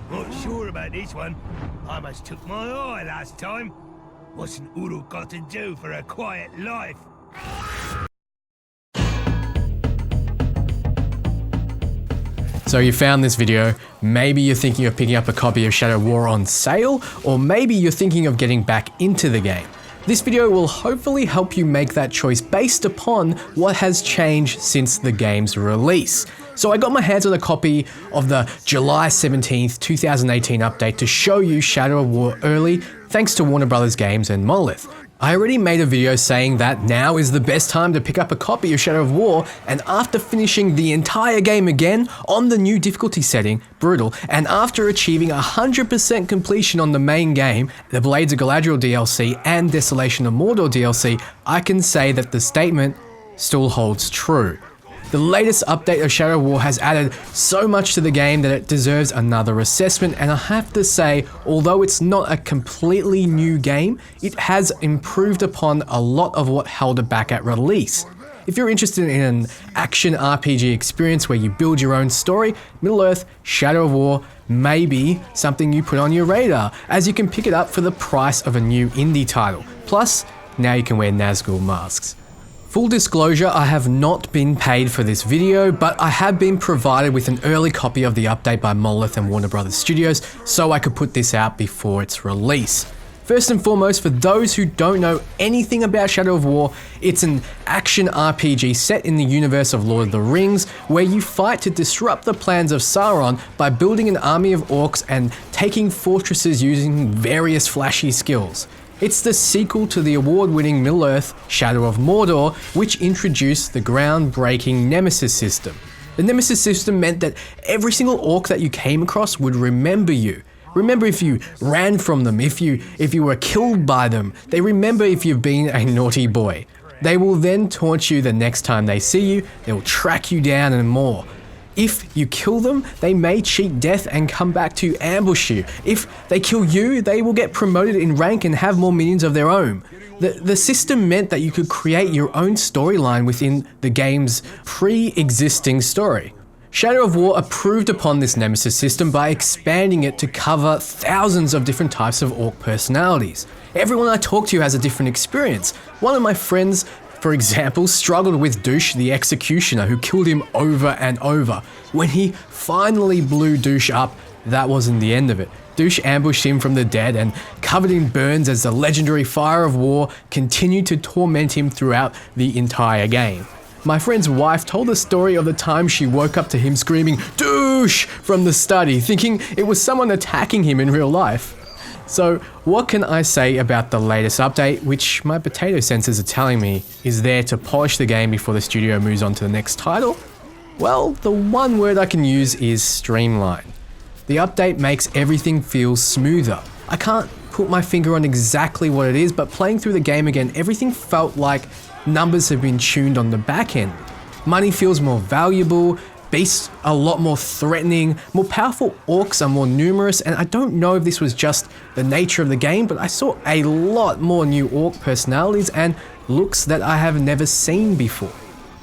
Not sure about this one. I must took my eye last time. What's an Uru got to do for a quiet life? So you found this video, maybe you're thinking of picking up a copy of Shadow War on sale, or maybe you're thinking of getting back into the game. This video will hopefully help you make that choice based upon what has changed since the game's release. So I got my hands on a copy of the July 17th, 2018 update to show you Shadow War early, thanks to Warner Bros. Games and Monolith. I already made a video saying that now is the best time to pick up a copy of Shadow of War, and after finishing the entire game again on the new difficulty setting, Brutal, and after achieving 100% completion on the main game, the Blades of Galadriel DLC and Desolation of Mordor DLC, I can say that the statement still holds true. The latest update of Shadow War has added so much to the game that it deserves another assessment, and I have to say, although it's not a completely new game, it has improved upon a lot of what held it back at release. If you're interested in an action RPG experience where you build your own story, Middle-earth Shadow of War may be something you put on your radar, as you can pick it up for the price of a new indie title. Plus, now you can wear Nazgul masks. Full disclosure, I have not been paid for this video, but I have been provided with an early copy of the update by Monolith and Warner Bros. Studios, so I could put this out before its release. First and foremost, for those who don't know anything about Shadow of War, it's an action RPG set in the universe of Lord of the Rings, where you fight to disrupt the plans of Sauron by building an army of orcs and taking fortresses using various flashy skills. It's the sequel to the award-winning Middle-earth Shadow of Mordor, which introduced the groundbreaking nemesis system. The nemesis system meant that every single orc that you came across would remember you. Remember if you ran from them, if you were killed by them. They remember if you've been a naughty boy. They will then taunt you the next time they see you, they will track you down and more. If you kill them, they may cheat death and come back to ambush you. If they kill you, they will get promoted in rank and have more minions of their own. The system meant that you could create your own storyline within the game's pre-existing story. Shadow of War improved upon this nemesis system by expanding it to cover thousands of different types of orc personalities. Everyone I talk to has a different experience. One of my friends, for example, struggled with Douche the Executioner, who killed him over and over. When he finally blew Douche up, that wasn't the end of it. Douche ambushed him from the dead and, covered in burns as the legendary Fire of War continued to torment him throughout the entire game. My friend's wife told the story of the time she woke up to him screaming "Douche" from the study, thinking it was someone attacking him in real life. So what can I say about the latest update, which my potato sensors are telling me is there to polish the game before the studio moves on to the next title? Well, the one word I can use is streamline. The update makes everything feel smoother. I can't put my finger on exactly what it is, but playing through the game again, everything felt like numbers have been tuned on the back end. Money feels more valuable, beasts are a lot more threatening, more powerful orcs are more numerous, and I don't know if this was just the nature of the game, but I saw a lot more new orc personalities and looks that I have never seen before.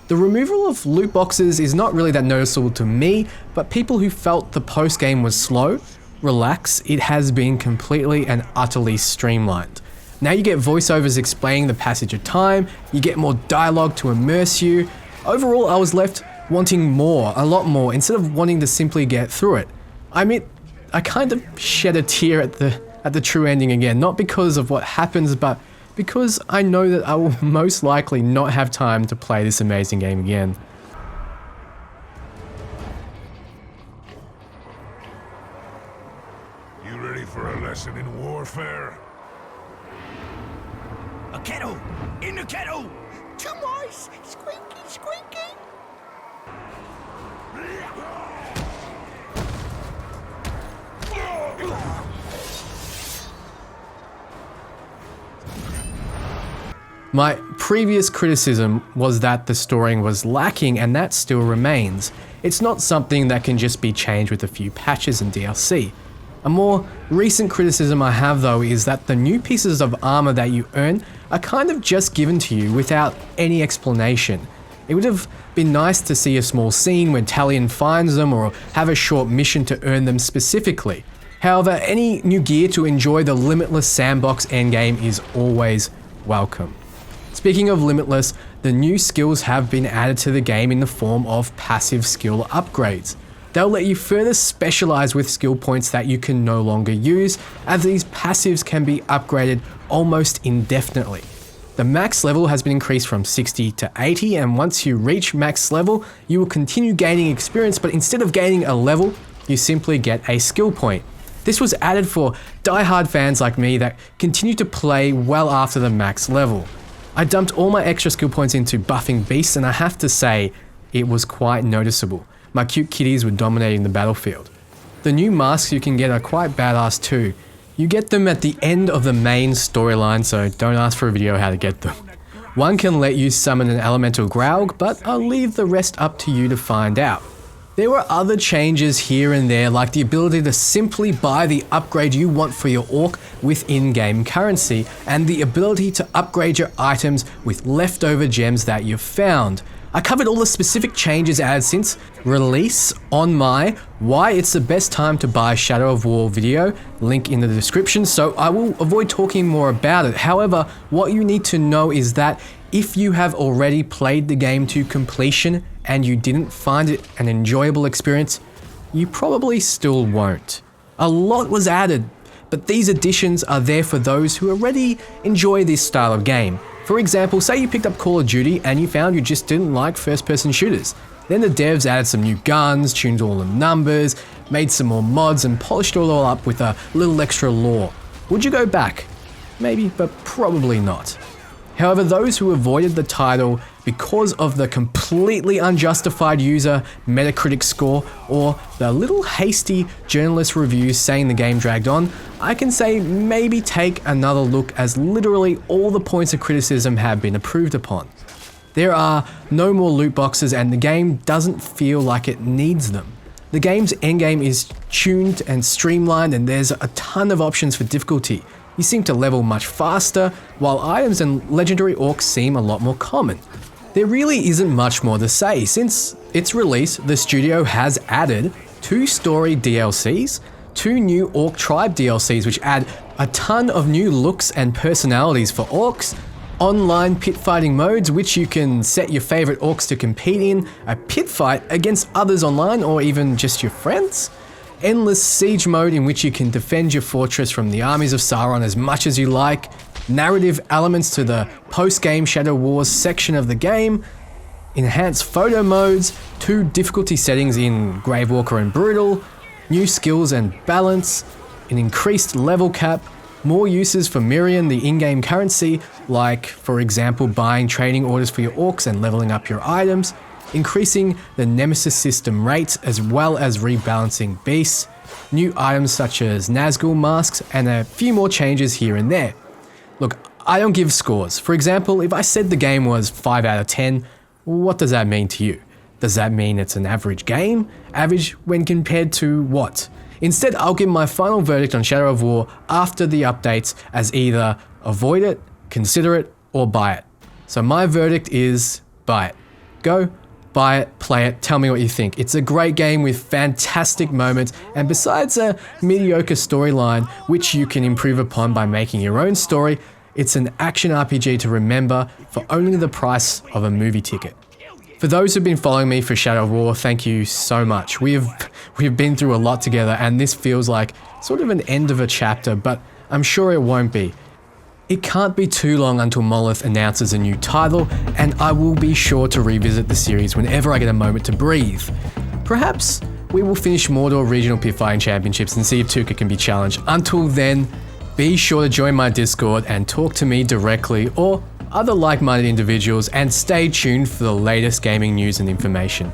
The removal of loot boxes is not really that noticeable to me, but people who felt the post-game was slow, relax, it has been completely and utterly streamlined. Now you get voiceovers explaining the passage of time, you get more dialogue to immerse you. Overall, I was left wanting more, a lot more, instead of wanting to simply get through it. I admit, I kind of shed a tear at the true ending again, not because of what happens, but because I know that I will most likely not have time to play this amazing game again. You ready for a lesson in warfare? A kettle! In the kettle! Two mice! Squeaky, squeaky! My previous criticism was that the story was lacking, and that still remains. It's not something that can just be changed with a few patches and DLC. A more recent criticism I have though is that the new pieces of armor that you earn are kind of just given to you without any explanation. It would have been nice to see a small scene when Talion finds them or have a short mission to earn them specifically. However, any new gear to enjoy the Limitless sandbox endgame is always welcome. Speaking of Limitless, the new skills have been added to the game in the form of passive skill upgrades. They'll let you further specialize with skill points that you can no longer use, as these passives can be upgraded almost indefinitely. The max level has been increased from 60 to 80, and once you reach max level, you will continue gaining experience, but instead of gaining a level, you simply get a skill point. This was added for die-hard fans like me that continue to play well after the max level. I dumped all my extra skill points into buffing beasts, and I have to say, it was quite noticeable. My cute kitties were dominating the battlefield. The new masks you can get are quite badass too. You get them at the end of the main storyline, so don't ask for a video how to get them. One can let you summon an elemental Graug, but I'll leave the rest up to you to find out. There were other changes here and there, like the ability to simply buy the upgrade you want for your orc with in-game currency, and the ability to upgrade your items with leftover gems that you've found. I covered all the specific changes added since release on my Why It's the Best Time to Buy Shadow of War video, link in the description, so I will avoid talking more about it. However, what you need to know is that if you have already played the game to completion and you didn't find it an enjoyable experience, you probably still won't. A lot was added, but these additions are there for those who already enjoy this style of game. For example, say you picked up Call of Duty and you found you just didn't like first-person shooters. Then the devs added some new guns, tuned all the numbers, made some more mods and polished it all up with a little extra lore. Would you go back? Maybe, but probably not. However, those who avoided the title because of the completely unjustified user Metacritic score or the little hasty journalist reviews saying the game dragged on, I can say maybe take another look, as literally all the points of criticism have been approved upon. There are no more loot boxes and the game doesn't feel like it needs them. The game's endgame is tuned and streamlined, and there's a ton of options for difficulty. You seem to level much faster, while items and legendary orcs seem a lot more common. There really isn't much more to say. Since its release, the studio has added 2 story DLCs, 2 new Orc Tribe DLCs which add a ton of new looks and personalities for orcs, online pit fighting modes which you can set your favorite orcs to compete in a pit fight against others online or even just your friends, endless siege mode in which you can defend your fortress from the armies of Sauron as much as you like, narrative elements to the post-game Shadow Wars section of the game, enhanced photo modes, 2 difficulty settings in Gravewalker and Brutal, new skills and balance, an increased level cap, more uses for Mirian, the in-game currency, like for example buying training orders for your orcs and leveling up your items, increasing the nemesis system rates as well as rebalancing beasts, new items such as Nazgul masks, and a few more changes here and there. Look, I don't give scores. For example, if I said the game was 5 out of 10, what does that mean to you? Does that mean it's an average game? Average when compared to what? Instead, I'll give my final verdict on Shadow of War after the updates as either avoid it, consider it, or buy it. So my verdict is buy it. Go, buy it, play it, tell me what you think. It's a great game with fantastic moments, and besides a mediocre storyline, which you can improve upon by making your own story, it's an action RPG to remember for only the price of a movie ticket. For those who've been following me for Shadow of War, thank you so much. We've been through a lot together, and this feels like sort of an end of a chapter, but I'm sure it won't be. It can't be too long until Monolith announces a new title, and I will be sure to revisit the series whenever I get a moment to breathe. Perhaps we will finish Mordor Regional Pit Fighting Championships and see if Tuka can be challenged. Until then, be sure to join my Discord and talk to me directly or other like-minded individuals, and stay tuned for the latest gaming news and information.